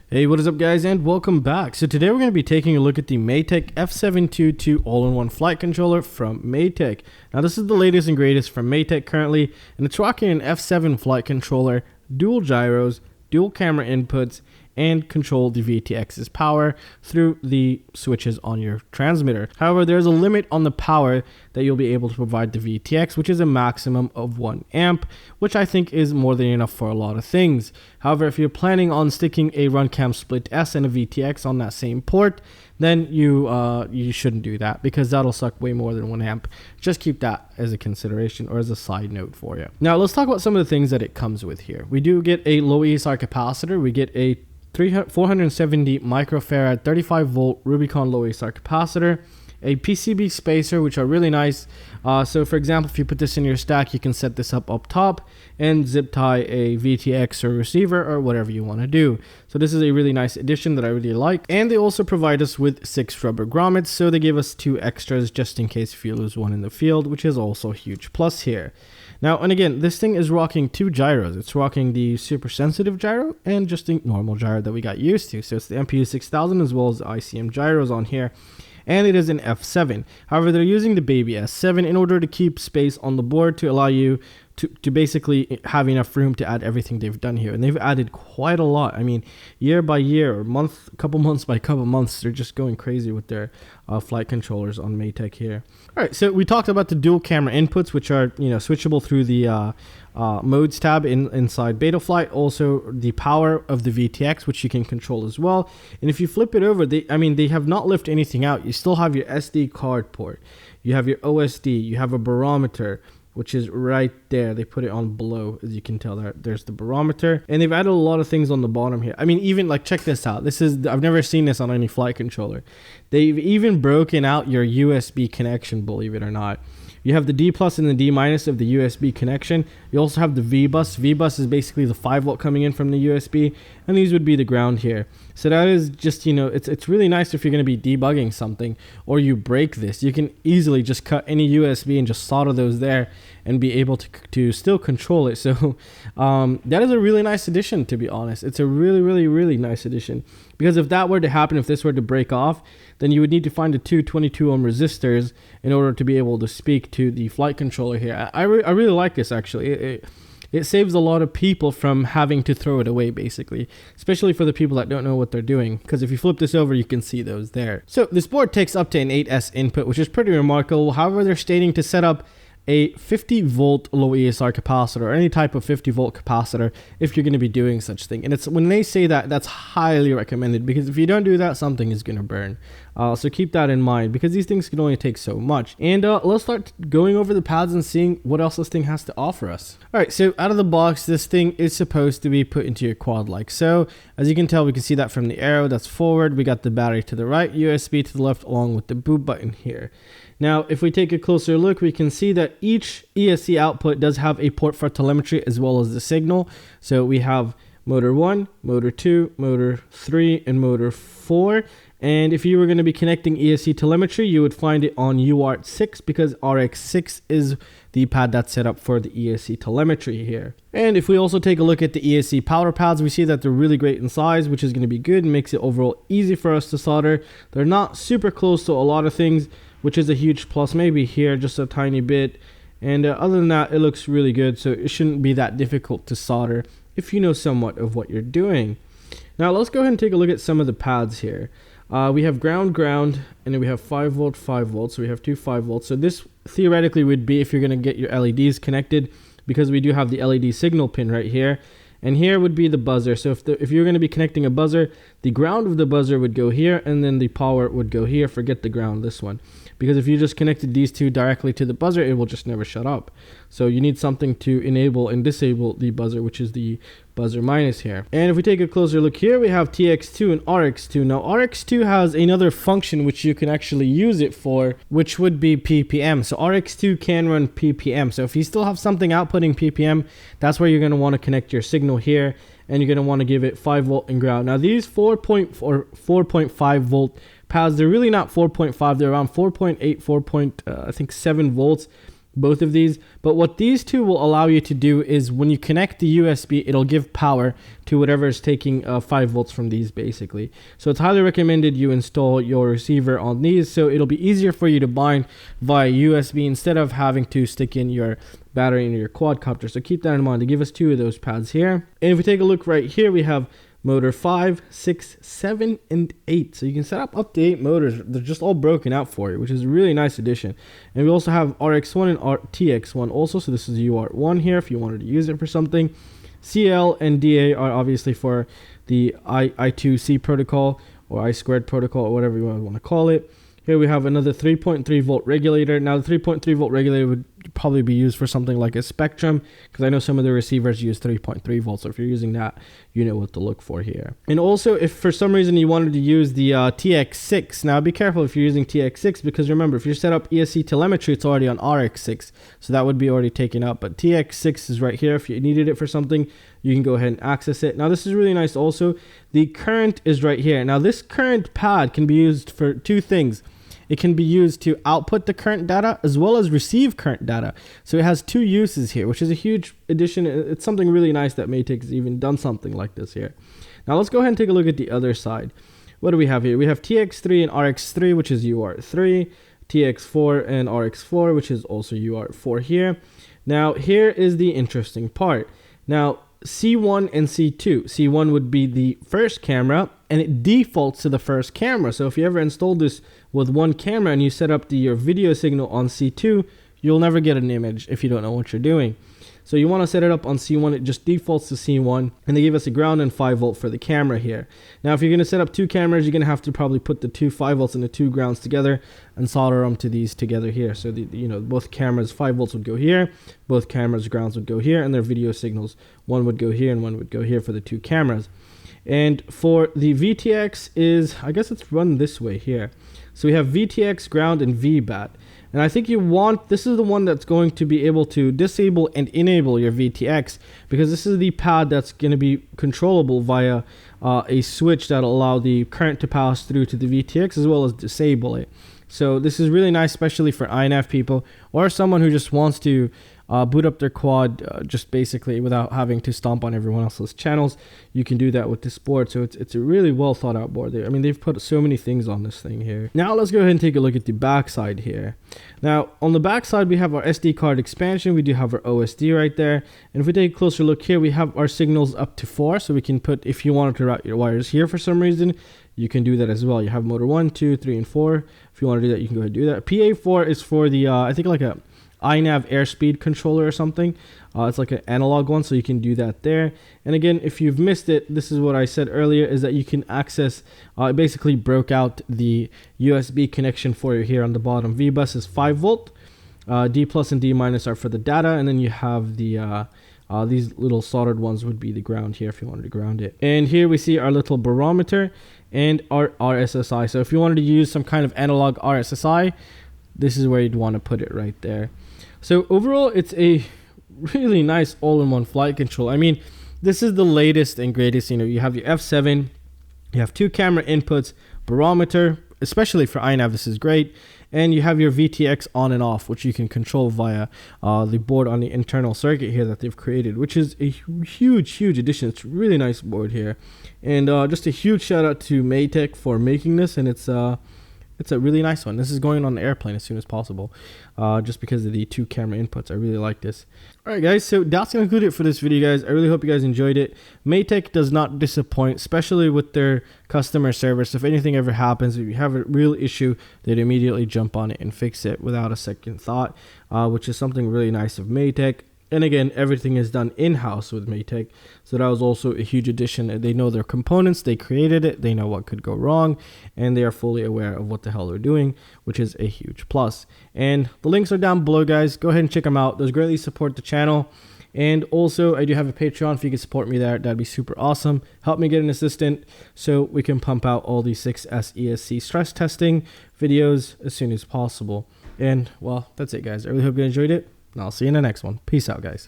Hey, what is up guys, and welcome back. So today we're going to be taking a look at the Matek F722 all-in-one flight controller from Matek. Now this is the latest and greatest from Matek currently, and it's rocking an F7 flight controller, dual gyros, dual camera inputs, and control the VTX's power through the switches on your transmitter. However, there's a limit on the power that you'll be able to provide the VTX, which is a maximum of 1 amp, which I think is more than enough for a lot of things. However, if you're planning on sticking a Runcam Split S and a VTX on that same port, then you shouldn't do that, because that'll suck way more than 1 amp. Just keep that as a consideration or as a side note for you. Now let's talk about some of the things that it comes with here. We do get a low ESR capacitor. We get a 470 microfarad 35 volt Rubicon low ESR capacitor, a PCB spacer, which are really nice. So for example, if you put this in your stack, you can set this up top and zip tie a VTX or receiver or whatever you want to do. So this is a really nice addition that I really like. And they also provide us with 6 rubber grommets, so they give us 2 extras just in case if you lose one in the field, which is also a huge plus here. Now, and again, this thing is rocking 2 gyros. It's rocking the super sensitive gyro and just the normal gyro that we got used to. So it's the MPU 6000 as well as the ICM gyros on here. And it is an F7. However, they're using the baby S7 in order to keep space on the board to allow you to basically have enough room to add everything they've done here. And they've added quite a lot. I mean, year by year or couple months by couple months, they're just going crazy with their flight controllers on Matek here. All right, so we talked about the dual camera inputs, which are, switchable through the modes tab inside Betaflight. Also the power of the VTX, which you can control as well. And if you flip it over, they have not lifted anything out. You still have your SD card port. You have your OSD. You have a barometer, which is right there. They put it on below, as you can tell. There's the barometer, and they've added a lot of things on the bottom here. I mean, even like, check this out. I've never seen this on any flight controller. They've even broken out your USB connection, believe it or not. You have the D plus and the D minus of the USB connection. You also have the V bus. V bus is basically the 5 volt coming in from the USB, and these would be the ground here. So that is just, it's really nice if you're going to be debugging something or you break this. You can easily just cut any USB and just solder those there and be able to still control it. So that is a really nice addition, to be honest. It's a really, really, really nice addition, because if that were to happen, if this were to break off, then you would need to find the 2 22 ohm resistors in order to be able to speak to the flight controller here. I really like this, actually. It saves a lot of people from having to throw it away, basically, especially for the people that don't know what they're doing, because if you flip this over, you can see those there. So this board takes up to an 8S input, which is pretty remarkable. However, they're stating to set up a 50 volt low ESR capacitor, or any type of 50 volt capacitor, if you're going to be doing such thing. And it's when they say that, that's highly recommended, because if you don't do that, something is going to burn. So keep that in mind, because these things can only take so much. And let's start going over the pads and seeing what else this thing has to offer us. All right, so out of the box, this thing is supposed to be put into your quad like so. As you can tell, we can see that from the arrow. That's forward. We got the battery to the right, USB to the left, along with the boot button here. Now, if we take a closer look, we can see that each ESC output does have a port for telemetry as well as the signal. So we have motor 1, motor 2, motor 3, and motor 4. And if you were going to be connecting ESC telemetry, you would find it on UART6, because RX6 is the pad that's set up for the ESC telemetry here. And if we also take a look at the ESC power pads, we see that they're really great in size, which is going to be good and makes it overall easy for us to solder. They're not super close to a lot of things, which is a huge plus. Maybe here just a tiny bit, and other than that, it looks really good. So it shouldn't be that difficult to solder if you know somewhat of what you're doing. Now let's go ahead and take a look at some of the pads here. We have ground, and then we have 5 volt, 5 volts. So we have 2 5 volts. So this theoretically would be if you're going to get your LEDs connected, because we do have the LED signal pin right here. And here would be the buzzer. So if you're going to be connecting a buzzer, the ground of the buzzer would go here, and then the power would go here. Forget the ground, this one. Because if you just connected these two directly to the buzzer, it will just never shut up. So you need something to enable and disable the buzzer, which is the buzzer minus here. And if we take a closer look here, we have TX2 and RX2. Now RX2 has another function which you can actually use it for, which would be PPM. So RX2 can run PPM. So if you still have something outputting PPM, that's where you're going to want to connect your signal here, and you're going to want to give it 5 volt and ground. Now these 4.5 volt pads, they're really not 4.5, they're around 4.8, I think 7 volts. both of these. But what these two will allow you to do is when you connect the USB, it'll give power to whatever is taking 5 volts from these basically. So it's highly recommended you install your receiver on these, so it'll be easier for you to bind via USB instead of having to stick in your battery into your quadcopter. So keep that in mind. They give us 2 of those pads here. And if we take a look right here, we have motor 5, 6, 7, and 8. So you can set up to 8 motors. They're just all broken out for you, which is a really nice addition. And we also have RX1 and TX1 also. So this is UART1 here if you wanted to use it for something. CL and DA are obviously for the I2C protocol or I2 protocol or whatever you want to call it. Here we have another 3.3 volt regulator. Now the 3.3 volt regulator would probably be used for something like a Spectrum, because I know some of the receivers use 3.3 volts. So if you're using that, you know what to look for here. And also, if for some reason you wanted to use the TX6, now be careful if you're using TX6, because remember, if you set up ESC telemetry, it's already on RX6, so that would be already taken up. But TX6 is right here. If you needed it for something, you can go ahead and access it. Now this is really nice also. The current is right here. Now this current pad can be used for 2 things. It can be used to output the current data as well as receive current data. So it has 2 uses here, which is a huge addition. It's something really nice that Matek has even done something like this here. Now let's go ahead and take a look at the other side. What do we have here? We have TX3 and RX3, which is UART3, TX4 and RX4, which is also UART4 here. Now here is the interesting part. Now C1 and C2. C1 would be the first camera, and it defaults to the first camera. So if you ever install this with one camera and you set up your video signal on C2, you'll never get an image if you don't know what you're doing. So you want to set it up on C1. It just defaults to C1, and they give us a ground and 5 volt for the camera here. Now if you're going to set up 2 cameras, you're going to have to probably put the 2 5 volts and the 2 grounds together and solder them to these together here. So both cameras 5 volts would go here, both cameras grounds would go here, and their video signals, one would go here and one would go here for the 2 cameras. And for the VTX is, I guess it's run this way here. So we have VTX, ground, and VBAT. And I think this is the one that's going to be able to disable and enable your VTX, because this is the pad that's going to be controllable via a switch that'll allow the current to pass through to the VTX as well as disable it. So this is really nice, especially for INAV people or someone who just wants to boot up their quad just basically without having to stomp on everyone else's channels. You can do that with this board. So it's a really well thought out board there. I mean, they've put so many things on this thing here. Now let's go ahead and take a look at the back side here. Now on the back side, we have our SD card expansion. We do have our OSD right there. And if we take a closer look here, we have our signals up to 4. So we can put, if you wanted to route your wires here for some reason, you can do that as well. You have motor 1, 2, 3, and 4. If you want to do that, you can go ahead and do that. PA4 is for the, I think like a iNav airspeed controller or something. It's like an analog one, so you can do that there. And again, if you've missed it, this is what I said earlier, is that you can access, it basically broke out the USB connection for you here on the bottom. V bus is 5 volt. D plus and D minus are for the data, and then you have the these little soldered ones would be the ground here if you wanted to ground it. And here we see our little barometer and our RSSI. So if you wanted to use some kind of analog RSSI, this is where you'd want to put it right there. So overall, it's a really nice all-in-one flight control. I mean, this is the latest and greatest. You have your F7, you have 2 camera inputs, barometer, especially for iNav, this is great. And you have your VTX on and off, which you can control via the board on the internal circuit here that they've created, which is a huge addition. It's a really nice board here. And just a huge shout out to Matek for making this, and it's a really nice one. This is going on the airplane as soon as possible, just because of the 2 camera inputs. I really like this. All right, guys, so that's going to conclude it for this video, guys. I really hope you guys enjoyed it. Matek does not disappoint, especially with their customer service. If anything ever happens, if you have a real issue, they'd immediately jump on it and fix it without a second thought, which is something really nice of Matek. And again, everything is done in-house with Matek, so that was also a huge addition. They know their components, they created it, they know what could go wrong, and they are fully aware of what the hell they're doing, which is a huge plus. And the links are down below, guys. Go ahead and check them out. Those greatly support the channel. And also, I do have a Patreon. If you could support me there, that'd be super awesome. Help me get an assistant so we can pump out all these 6S ESC stress testing videos as soon as possible. And, well, that's it, guys. I really hope you enjoyed it. And I'll see you in the next one. Peace out, guys.